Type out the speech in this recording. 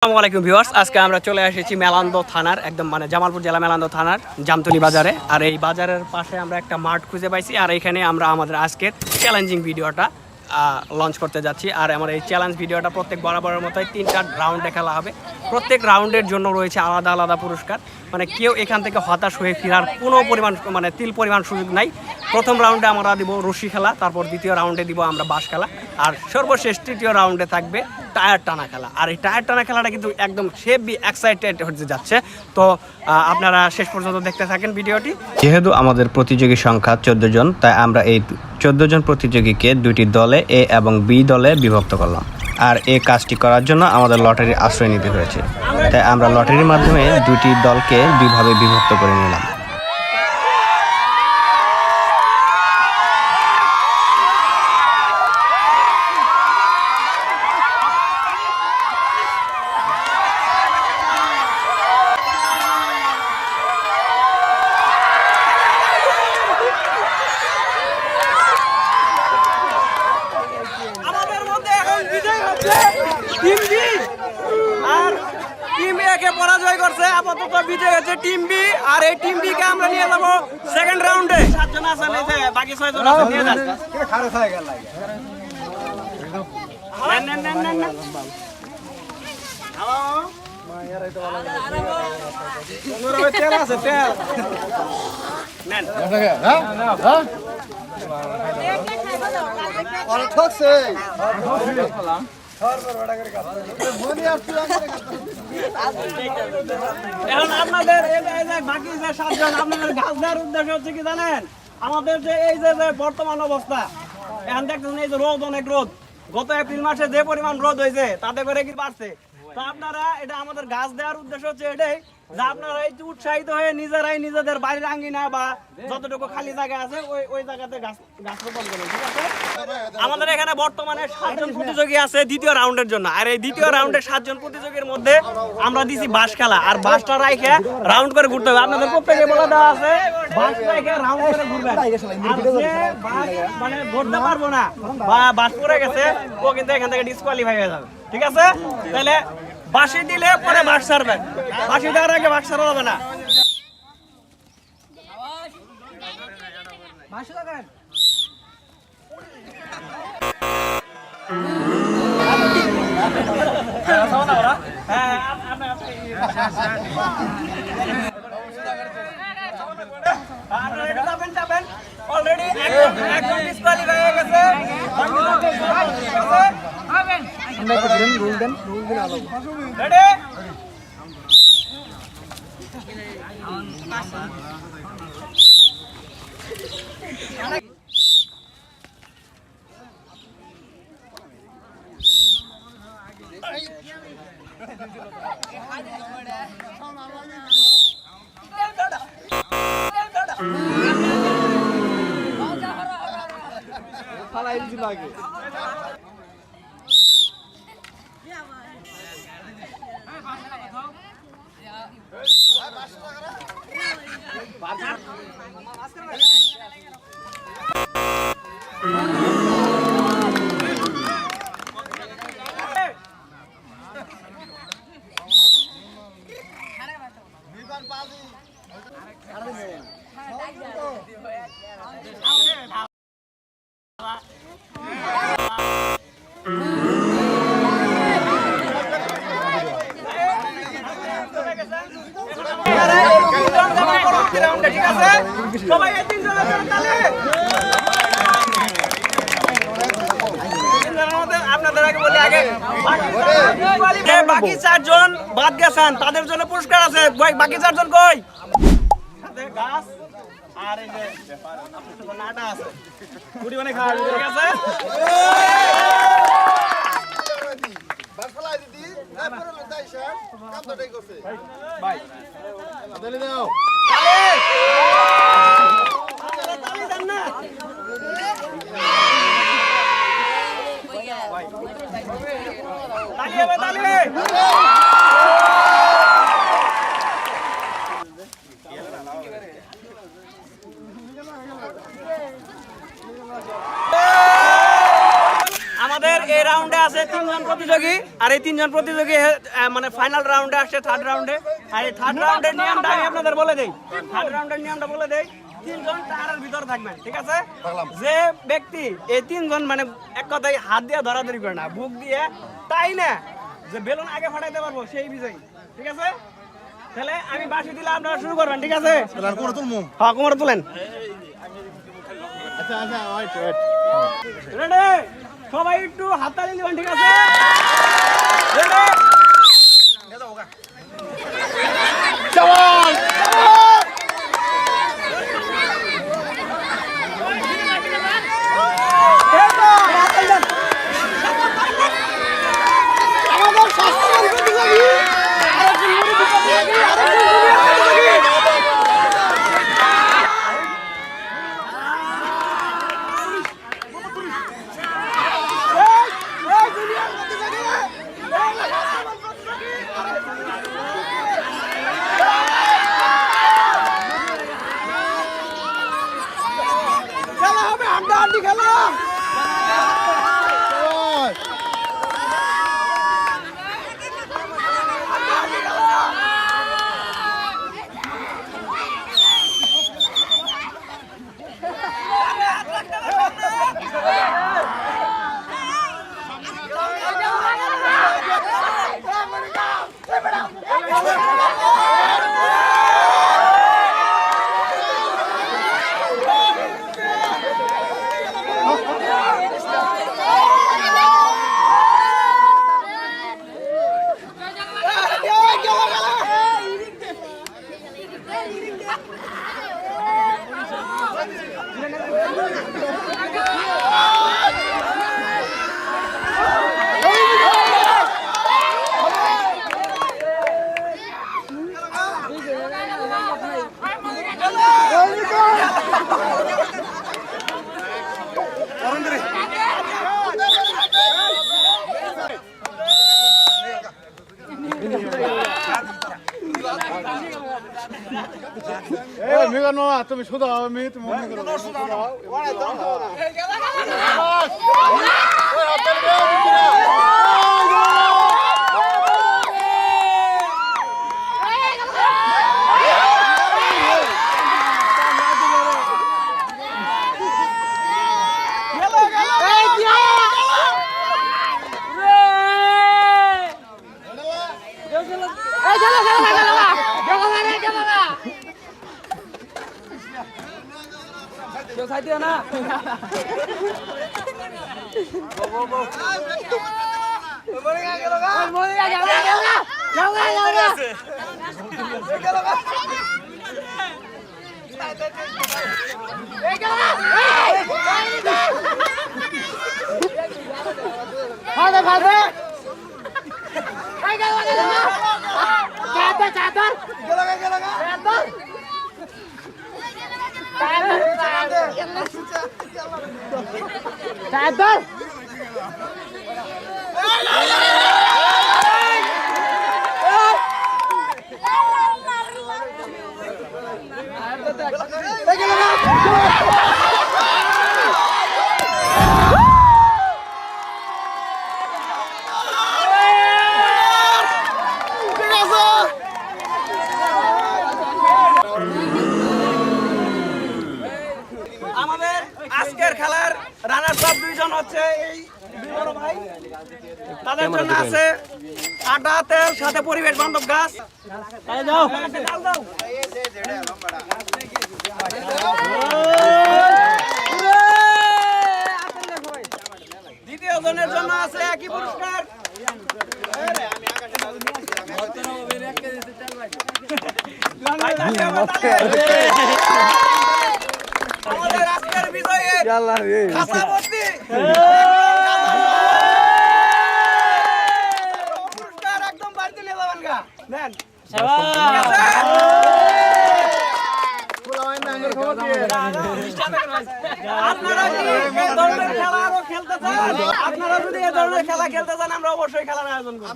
আসসালামু আলাইকুম ভিউয়ার্স, আজকে আমরা চলে এসেছি মেলান্দ থানার একদম জামালপুর জেলা মেলান্দ থানার জামতলি বাজারে। আর এই বাজারের পাশে আমরা একটা মাঠ খুঁজে পাইছি, আর এখানে আমরা আমাদের আজকের চ্যালেঞ্জিং ভিডিওটা লঞ্চ করতে যাচ্ছি। আর আমার এই চ্যালেঞ্জ ভিডিওটা প্রত্যেক বরাবরের মতোই 3টা রাউন্ডে খেলা হবে। প্রত্যেক রাউন্ডের জন্য রয়েছে আলাদা আলাদা পুরস্কার, কেউ এখান থেকে হতাশ হয়ে ফেরার কোনো পরিমাণ তিল পরিমাণ সুযোগ নাই। প্রথম রাউন্ডে আমরা দিব রশি খেলা, তারপর দ্বিতীয় রাউন্ডে দিব আমরা বাঁশ খেলা, আর সর্বশেষ তৃতীয় রাউন্ডে থাকবে টায়ার টানা খেলা। আর এই টায়ার টানা খেলাটা কিন্তু একদম হেভি এক্সাইটেড হতে যাচ্ছে, তো আপনারা শেষ পর্যন্ত দেখতে থাকেন ভিডিওটি। যেহেতু আমাদের প্রতিযোগী সংখ্যা 14 জন, তাই আমরা এই 14 জন প্রতিযোগীকে দুটি দলে এ এবং বি দলে বিভক্ত করলাম। আর এই কাজটি করার জন্য আমাদের লটারির আশ্রয় নিতে হয়েছে, তাই আমরা লটারির মাধ্যমে দুটি দলকে দুইভাবে বিভক্ত করে নিলাম। টিম বি আর টিম এ কে পরাজয় করছে, আপাতত বিজয় হচ্ছে টিম বি। আর এই টিম বি কে আমরা নিয়ে যাব সেকেন্ড রাউন্ডে। 7 জন আছে, বাকি 6 জন আছে, নিয়ে যান। খারাপ হয়ে গেল নেন হ্যালো মায়ার এটা ভালো লাগে। তেল আছে, তেল নেন। হ্যাঁ অল ঠকছে এখন আপনাদের বাকি যে 7 জন, আপনাদের গাছ দেওয়ার উদ্দেশ্য হচ্ছে কি জানেন? আমাদের যে এই যে বর্তমান অবস্থা, এখন দেখতেছেন এই যে রোদ, অনেক রোদ। গত এপ্রিল মাসে যে পরিমাণ রোদ হয়েছে তাতে করে কি বাড়ছে, তো আপনারা এটা আমাদের গাছ দেওয়ার উদ্দেশ্য হচ্ছে এটাই যে আপনারা একটু উৎসাহিত হয়ে নিজেরাই নিজেদের বাড়ির আঙ্গিনা বা যতটুকু খালি জায়গা আছে ওই জায়গাতে গাছ রোপণ করবেন, ঠিক আছে? আমাদের এখানে বর্তমানে 7 জন প্রতিযোগী আছে দ্বিতীয় রাউন্ডের জন্য। আর এই দ্বিতীয় রাউন্ডে 7 জন প্রতিযোগীর মধ্যে আমরা দিছি বাঁশ খেলা। আর বাঁশটা রাইখে রাউন্ড করে ঘুরতে হবে। আপনাদের প্রত্যেকে বলে দেওয়া আছে বাঁশ রাইখে রাউন্ড করে ঘুরবেন। আর যে ধরতে পারবো না বা বাঁশ পড়ে গেছে, ও কিন্তু এখান থেকে ডিসকোয়ালিফাই হয়ে যাবে, ঠিক আছে? তাহলে বাঁশি দিলে পরে বাঁশ ছাড়বেন, বাঁশি দেওয়ার আগে বাঁশ ছাড়া হবে না। অলরেডি একদম ডিসকোয়ালিফাই হয়ে গেছে। রেডি? ঠিক আছে, সবাই এই 3 জনের জন্য তালি। আপনাদের আগে বলি, আগে বাকি 4 জন বাদ গেছেন, তাদের জন্য পুরস্কার আছে। বাকি 4 জন কই? গাছ আর এই যে নাটা আছে, পুরি মানে খাওয়া, ঠিক আছে? ভাই তালি দাও, তালি দেন না। তালি হবে, তালি। আমাদের এই রাউন্ডে আছে 3 জন প্রতিযোগী। প্রতিযোগী, আর এই 3 জন প্রতিযোগী মানে ফাইনাল রাউন্ডে আসছে, থার্ড রাউন্ডে। আর এই থার্ড রাউন্ডের নিয়মটা আমি আপনাদের বলে দেই। থার্ড রাউন্ডের নিয়মটা বলে দেই। 3 জন টায়ারের ভিতরে থাকবেন, ঠিক আছে? যে ব্যক্তি এই 3 জন মানে এক কথায় হাত দিয়ে ধরাধরি করে না, বুক দিয়ে, তাই না যে বেলুন আগে ফাটাইতে পারবো সেই বিজয়ী, ঠিক আছে? তাহলে আমি বাঁশি দিলে আপনারা শুরু করবেন, ঠিক আছে? হ্যাঁ, কোমরে তুলেন। রেডি? সবাই একটু হাততালি দিবেন, ঠিক আছে? রেডি? চল! তুমি শুধু আমি তুমি আমাদের আজকের খেলার রানার্স আপ 2 জন হচ্ছে এই দুই বড় ভাই। তাদের জন্য আছে আটা, তেল, সাথে পরিবেশ বান্ধব গাছ। যাও দাও। দ্বিতীয় জনের জন্য আছে একই পুরস্কার। আমাদের আজকের বিজয়ে খাতা ভর্তি পুরস্কার একদম বাড়িতে নিয়ে যাবেন গা। নেন আপনারা কি এই ধরনের খেলা আরো খেলতে চান? আপনারা যদি এই ধরনের খেলা খেলতে চান, আমরা অবশ্যই খেলার আয়োজন করব।